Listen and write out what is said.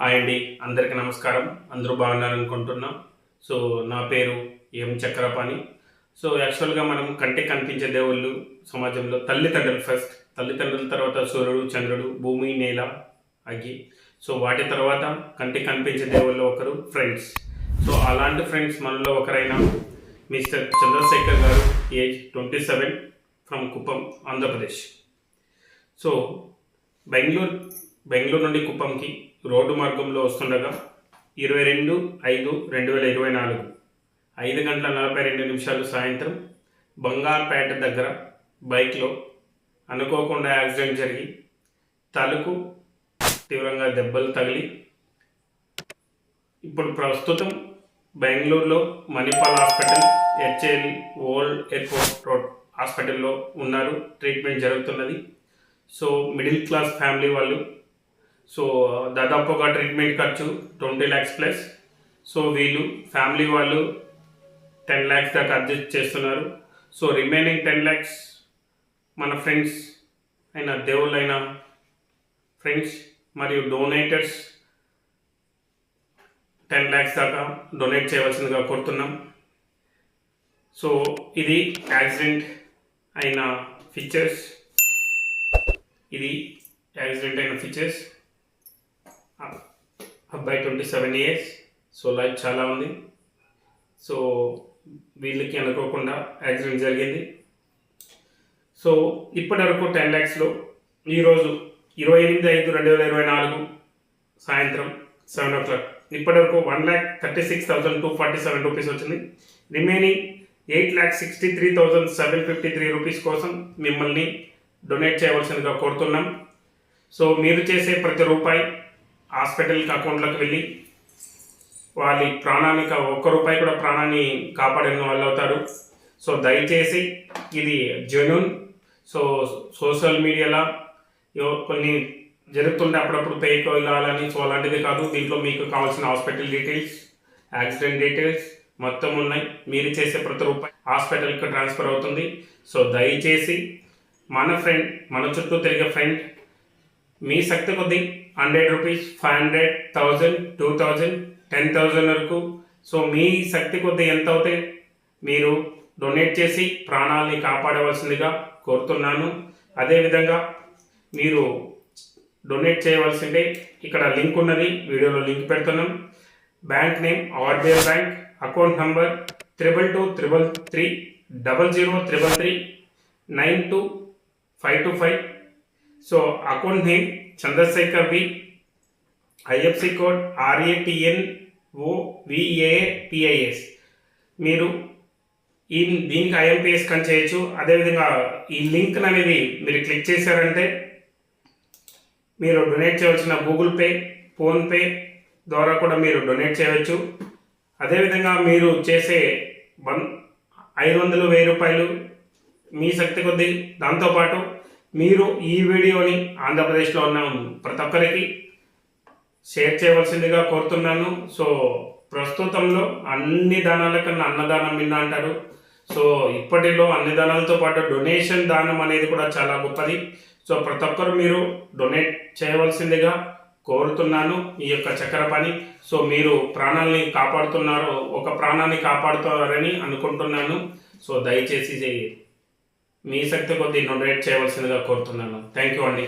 Hi అండి, అందరికీ నమస్కారం. అందరూ బాగున్నారనుకుంటున్నా. సో నా పేరు చక్రపాణి. సో యాక్చువల్గా మనం కంటికి కనిపించే దేవుళ్ళు సమాజంలో తల్లిదండ్రులు ఫస్ట్, తల్లిదండ్రుల తర్వాత సూర్యుడు, చంద్రుడు, భూమి, నేల, అగ్గి. సో వాటి తర్వాత కంటికి కనిపించే దేవుళ్ళు ఒకరు ఫ్రెండ్స్. సో అలాంటి ఫ్రెండ్స్ మనలో ఒకరైన మిస్టర్ చంద్రశేఖర్ గారు, age 27, from Kuppam, Andhra Pradesh. So Bengaluru నుండి కుప్పంకి రోడ్డు మార్గంలో వస్తుండగా 22/5/2024 5:42 సాయంత్రం బంగార్పేట దగ్గర బైక్లో అనుకోకుండా యాక్సిడెంట్ జరిగి తలకు తీవ్రంగా దెబ్బలు తగిలి ఇప్పుడు ప్రస్తుతం బెంగళూరులో Manipal hospital, HL old airport road హాస్పిటల్లో ఉన్నారు. ట్రీట్మెంట్ జరుగుతున్నది. సో మిడిల్ క్లాస్ ఫ్యామిలీ వాళ్ళు. సో దాదాపుగా ట్రీట్మెంట్ ఖర్చు 20 lakhs ప్లస్. సో వీళ్ళు ఫ్యామిలీ వాళ్ళు 10 lakhs దాకా అడ్జస్ట్ చేస్తున్నారు. సో రిమైనింగ్ 10 lakhs మన ఫ్రెండ్స్ అయిన దేవుళ్ళైన ఫ్రెండ్స్ మరియు డొనేటర్స్ 10 lakhs దాకా డొనేట్ చేయవలసిందిగా కోరుతున్నాం. సో ఇది యాక్సిడెంట్ అయిన ఫీచర్స్. అబ్బాయి 27 years. సో లైఫ్ చాలా ఉంది. సో వీళ్ళకి అనుకోకుండా యాక్సిడెంట్ జరిగింది. సో ఇప్పటి వరకు 10 lakhsలో ఈరోజు 28/5/2024 సాయంత్రం 7 o'clock ఇప్పటి వరకు 1,36,247 రూపీస్ వచ్చింది. రిమైనింగ్ 8,63,753 రూపీస్ కోసం మిమ్మల్ని డొనేట్ చేయవలసిందిగా కోరుతున్నాం. సో మీరు చేసే ప్రతి రూపాయి హాస్పిటల్కి అకౌంట్లోకి వెళ్ళి వాళ్ళ ప్రాణానికి, ఒక్క రూపాయి కూడా ప్రాణాన్ని కాపాడిన వాళ్ళు అవుతారు. సో దయచేసి ఇది జెన్యూన్. సో సోషల్ మీడియాలో కొన్ని జరుగుతుంటే అప్పుడప్పుడు పేకి వెళ్ళాలని, సో అలాంటిది కాదు. దీంట్లో మీకు కావాల్సిన హాస్పిటల్ డీటెయిల్స్, యాక్సిడెంట్ డీటెయిల్స్ మొత్తం ఉన్నాయి. మీరు చేసే ప్రతి రూపాయి హాస్పిటల్కి ట్రాన్స్ఫర్ అవుతుంది. సో దయచేసి మన చుట్టూ తిరిగే ఫ్రెండ్ మీ శక్తి కొద్ది 100 రూపీస్, 500, 1000, 2000, 10,000 వరకు. సో మీ శక్తి కొద్ది ఎంత అవుతే మీరు డొనేట్ చేసి ప్రాణాలని కాపాడవలసిందిగా కోరుతున్నాను. అదేవిధంగా మీరు డొనేట్ చేయవలసిందే ఇక్కడ లింక్ ఉన్నది, వీడియోలో లింక్ పెడుతున్నాం. Bank name RBL bank, account number 2223330033925525. So account name Chandrashekar V, IFSC code RATNOVAPIS. మీరు దీనికి IMPS కన్ చేయొచ్చు. అదేవిధంగా ఈ లింక్ అనేది మీరు క్లిక్ చేశారంటే మీరు డొనేట్ చేయవలసిన గూగుల్ పే, ఫోన్పే ద్వారా కూడా మీరు డొనేట్ చేయవచ్చు. అదేవిధంగా మీరు చేసే 500, 1000 రూపాయలు మీ శక్తి కొద్దీ. దాంతోపాటు మీరు ఈ వీడియోని ఆంధ్రప్రదేశ్లో ఉన్న ప్రతి ఒక్కరికి షేర్ చేయవలసిందిగా కోరుతున్నాను. సో ప్రస్తుతంలో అన్ని దానాల కన్నా అన్నదానం విన్నా అంటారు. సో ఇప్పటిలో అన్ని దానాలతో పాటు డొనేషన్ దానం అనేది కూడా చాలా గొప్పది. సో ప్రతి ఒక్కరు మీరు డొనేట్ చేయవలసిందిగా కోరుతున్నాను. ఈ యొక్క చక్రపాణి. సో మీరు ప్రాణాలని కాపాడుతున్నారు, ఒక ప్రాణాన్ని కాపాడుతారని అనుకుంటున్నాను. సో దయచేసి మీ శక్తి కొద్దీ డొనేట్ చేయవలసిందిగా కోరుతున్నాను. థ్యాంక్ యూ అండి.